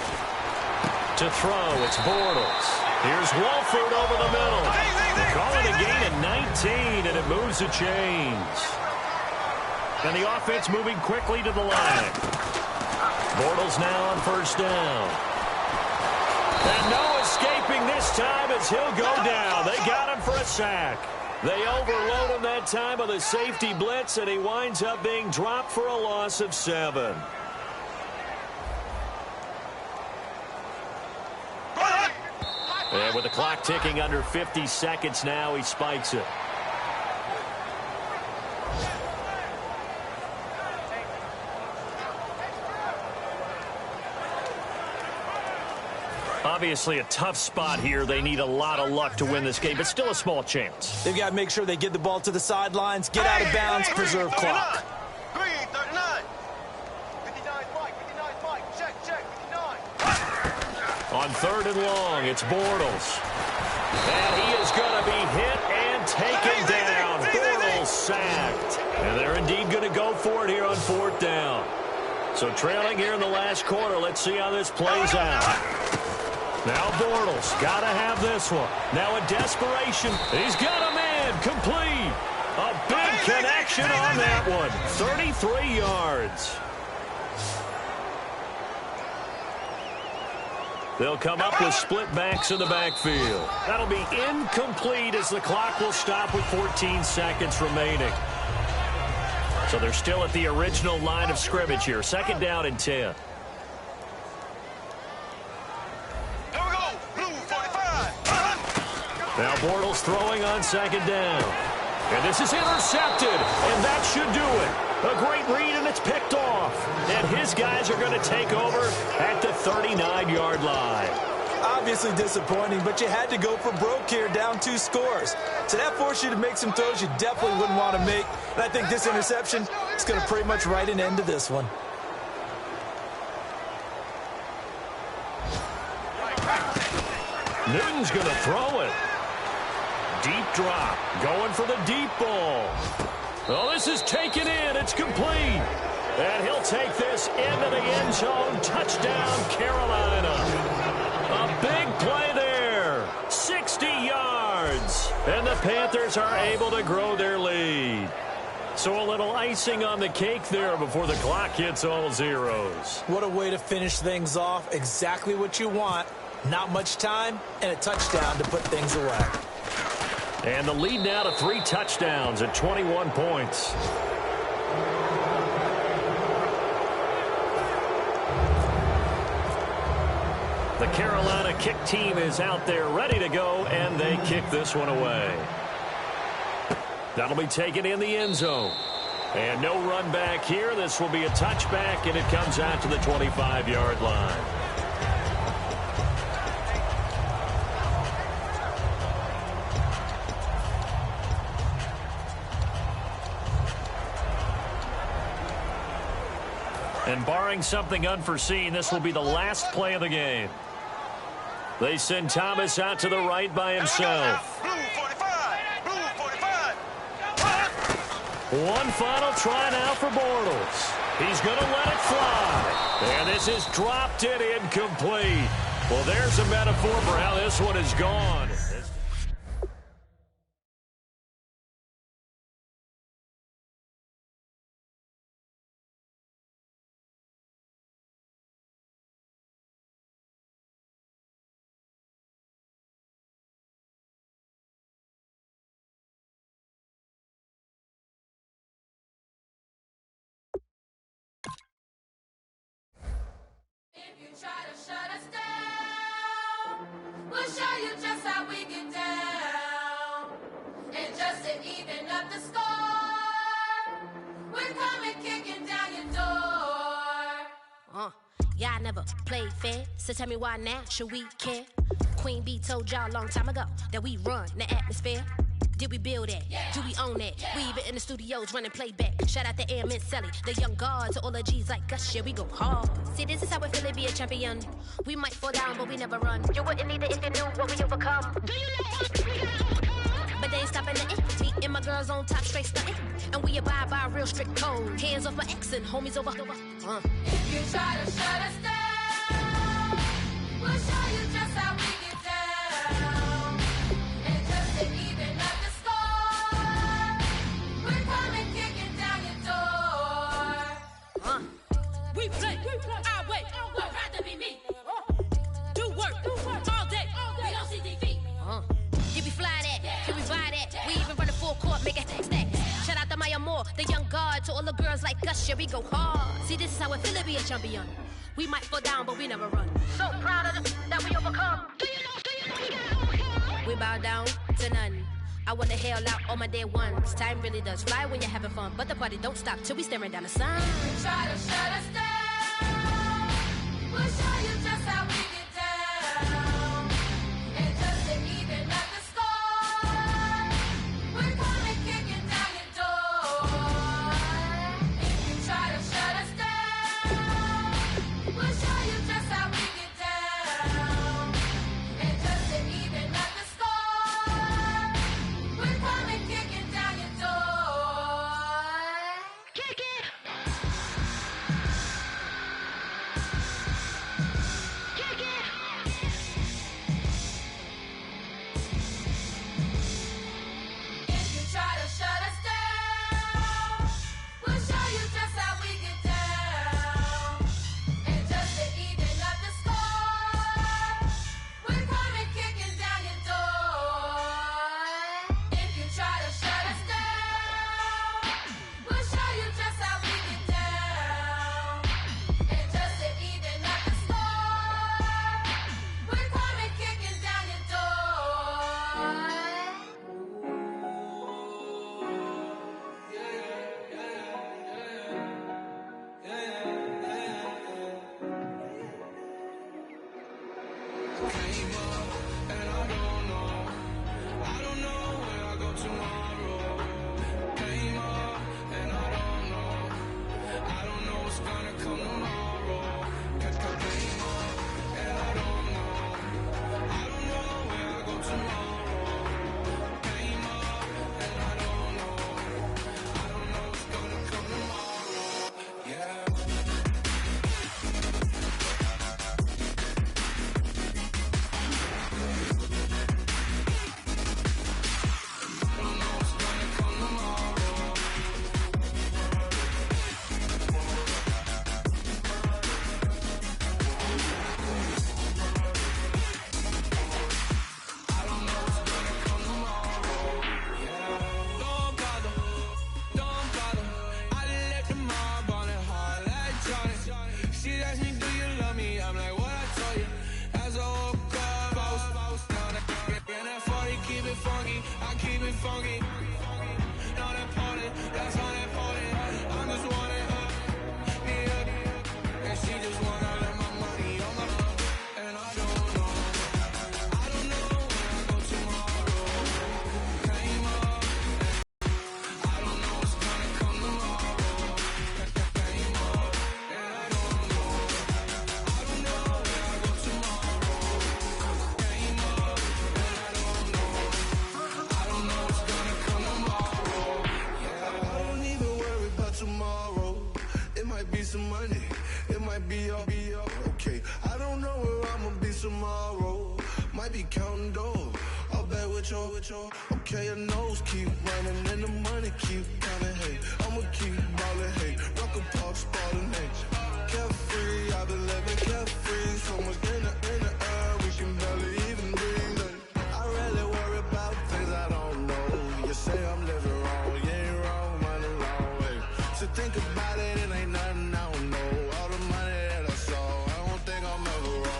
To throw, it's Bortles. Here's Wolford over the middle. Calling a gain of 19, and it moves the chains. And the offense moving quickly to the line. Bortles now on 1st down. And no escaping this time as he'll go down. They got him for a sack. They overload him that time with a safety blitz, and he winds up being dropped for a loss of 7. And with the clock ticking under 50 seconds now, he spikes it. Obviously a tough spot here. They need a lot of luck to win this game, but still a small chance. They've got to make sure they get the ball to the sidelines, get out of bounds, preserve clock. Green, 39. 59, Mike. 59, Mike. Check, 59. On 3rd and long, it's Bortles. And he is going to be hit and taken down. Bortles sacked. And they're indeed going to go for it here on 4th down. So trailing here in the last quarter. Let's see how this plays out. Now Bortles got to have this one. Now in desperation, he's got a man complete. A big connection on that one. 33 yards. They'll come up with split backs in the backfield. That'll be incomplete as the clock will stop with 14 seconds remaining. So they're still at the original line of scrimmage here. 2nd down and 10. Here we go. Blue, 45. Now Bortles throwing on 2nd down. And this is intercepted. And that should do it. A great read, and it's picked off. And his guys are going to take over at the 39-yard line. Obviously disappointing, but you had to go for broke here, down 2 scores. So that forced you to make some throws you definitely wouldn't want to make. And I think this interception is going to pretty much write an end to this one. Newton's going to throw it. Deep drop. Going for the deep ball. Oh, this is taken in. It's complete. And he'll take this into the end zone. Touchdown, Carolina. A big play there. 60 yards. And the Panthers are able to grow their lead. So a little icing on the cake there before the clock hits all zeros. What a way to finish things off. Exactly what you want. Not much time and a touchdown to put things away. And the lead now to 3 touchdowns at 21 points. The Carolina kick team is out there ready to go, and they kick this one away. That'll be taken in the end zone. And no run back here. This will be a touchback, and it comes out to the 25-yard line. And barring something unforeseen, this will be the last play of the game. They send Thomas out to the right by himself. Blue, 45. Blue, 45. One final try now for Bortles. He's going to let it fly. And this is dropped it incomplete. Well, there's a metaphor for how this one is gone. Try to shut us down. We'll show you just how we get down. And just to even up the score, we're coming kicking down your door. Yeah, I never played fair, so tell me why now should we care? Queen Bee told y'all a long time ago that we run the atmosphere. Did we build it? Yeah. Do we own it? Yeah. We even in the studios running playback. Shout out to Airman Sally, the young guard, to all the G's like us. Yeah, we go hard. See, this is how we feel to be a champion. We might fall down, but we never run. You wouldn't need it if you knew what we overcome. Do you know? But they ain't stopping nothing. Me and my girls on top, straight stunting. And we abide by a real strict code. Hands off my ex and homies over. If you try to shut us down, we'll show you just how we get down. And just to even up the score, we're coming kicking down your door. We play our way. Would rather be me. Do work all day. We don't see defeat. Did we fly that? Can we buy that? We even run a full court, make it stack. Shout out to Maya Moore, the young guard, to all the girls like us. Yeah, we go hard. See, this is how it feel to be a champion. We might fall down, but we never run. So proud of that we overcome. Do you know? We bow down to none. I wanna hail out all my day ones. Time really does fly when you're having fun, but the party don't stop till we staring down the sun. Try to shut us down. We'll show you just how we get down. keep counting doors. All back with your, okay, your nose keep running and the money keep counting, hey. I'ma keep ballin', hey. Rock a park, spallin', hey. Carefree, I've been living carefree. So much in the air, we can barely even breathe, hey. I really worry about things I don't know. You say I'm living wrong, you ain't wrong, money long way. So think about it, it ain't nothing I don't know. All the money that I saw, I don't think I'm ever wrong.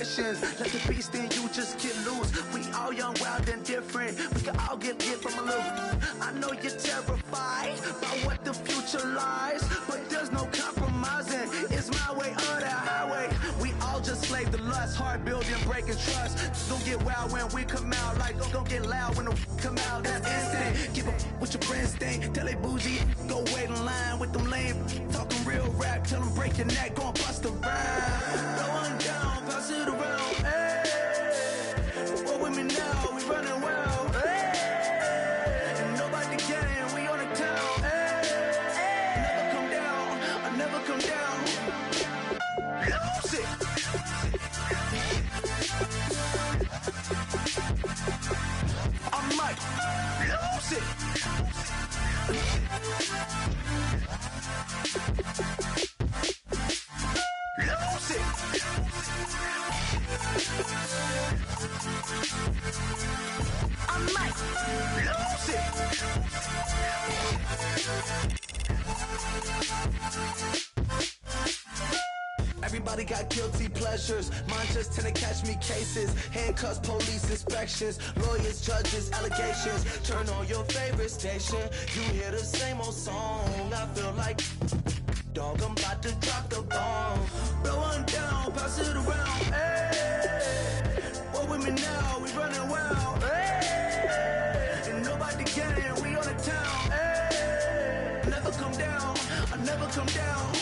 ambitions. Let the beast in you just get loose. We all young, wild, and different. We can all get from a little. I know you're terrified by what the future lies, but there's no compromising. It's my way or the highway. We all just slave to lust, hard building, breaking trust. Don't get wild when we come out, like don't get loud when the come out. That's instant. Give up what your friends think. Tell they bougie, go wait in line with them lame. Talking real rap, tell them break your neck, go and bust a rhyme. Go on down, pass it around. Hey, what with me now? We running wild. Hey, and nobody can. We on the town. Hey, never come down. I never come down. Lose it. I might lose it. Lose it. I might lose it. Everybody got guilty pleasures. Mine just tend to catch me cases. Handcuffs, police inspections, lawyers, judges, allegations. Turn on your favorite station. You hear the same old song. I feel like, dog, I'm about to drop the bomb. Blow one down, pass it around. Hey, what with me now? We running wild. Hey, and nobody can. We on the town. Hey, never come down. I never come down.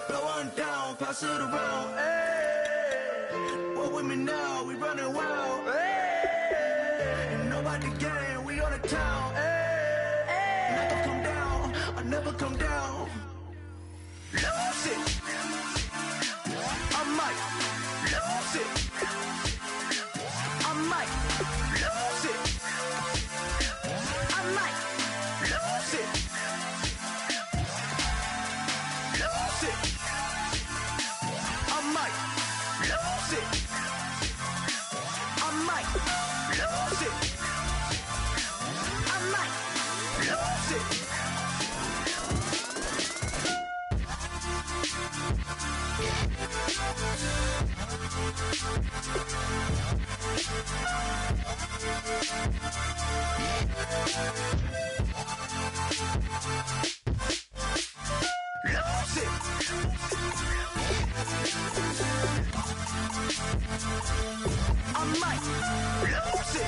Blow one down, pass it around. Hey, what with me now? We running wild. Hey, and nobody can. We on the town. Hey, never come down. I never come down. Lose it. I might lose it. I might lose it. I might lose it. Lose it. I might lose it. I might lose it. I might lose it. Lose it. I might lose it.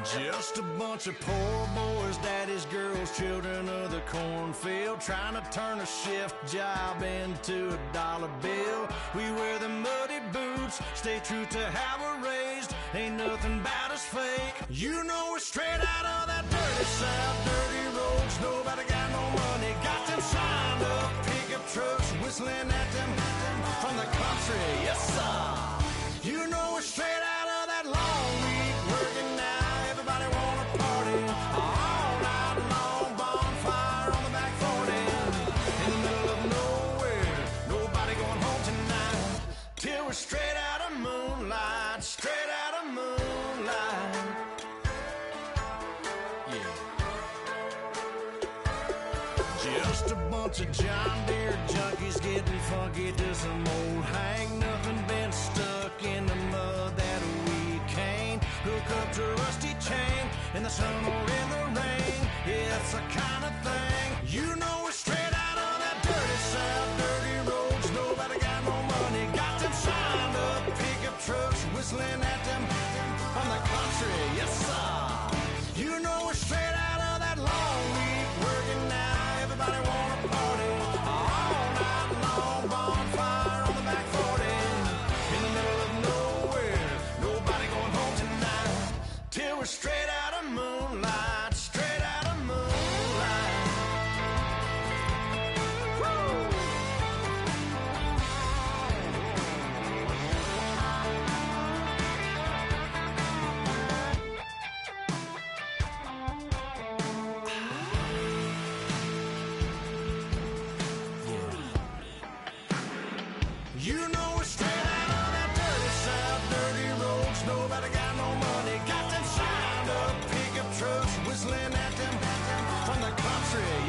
Just a bunch of poor boys, daddies, girls, children of the cornfield, trying to turn a shift job into a dollar bill. We wear the muddy boots, stay true to how we're raised. Ain't nothing about us fake. You know we're straight out of that dirty south, dirty roads. Nobody got no money, got them signed up. Pickup trucks whistling at them from the country. Yes, sir. You know we're straight out of that long week working now. Everybody wanna party all night long, bonfire on the back 40, in the middle of nowhere, nobody going home tonight, till we're straight out of moonlight, straight out of moonlight, yeah. Just a bunch of John Deere junkies getting funky to some old hang, nothing been stuck in the mud that we can't hook up to a rusty chain in the sun or in the rain. It's the kind of thing, you know we're straight out of that dirty south, dirty roads. Nobody got no money, got them signed up. Pickup trucks whistling at them from the country. Yes, sir. You know we're straight out of that long week working now. Everybody wanna party all night long, bonfire on the back 40, in the middle of nowhere, nobody going home tonight,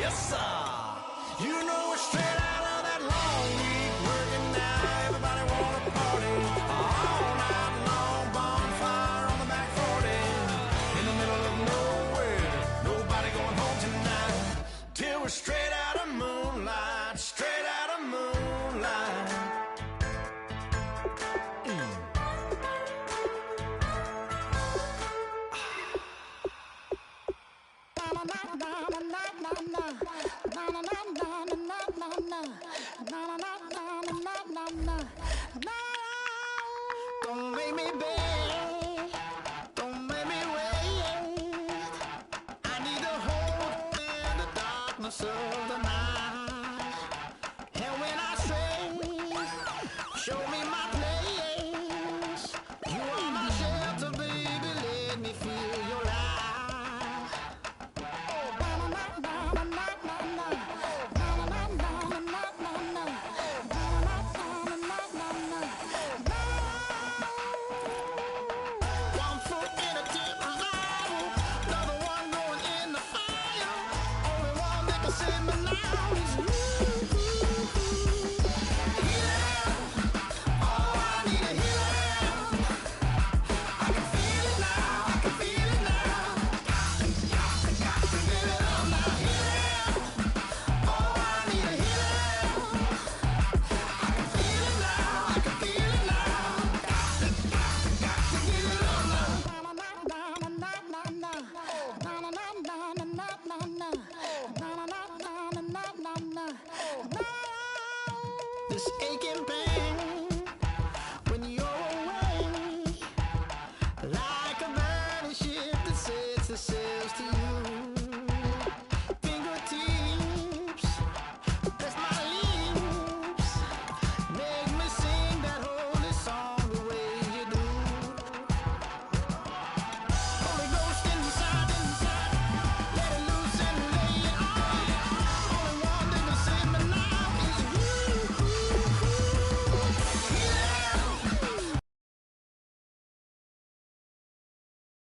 Yes, sir. You know we're straight out of that long week working now. Everybody wanna party all night long. Bonfire on the back 40 in the middle of nowhere. Nobody going home tonight till we're straight out of moonlight. Straight out of moonlight. Don't make me beg, don't make me wait. I need to hold in the darkness of the night.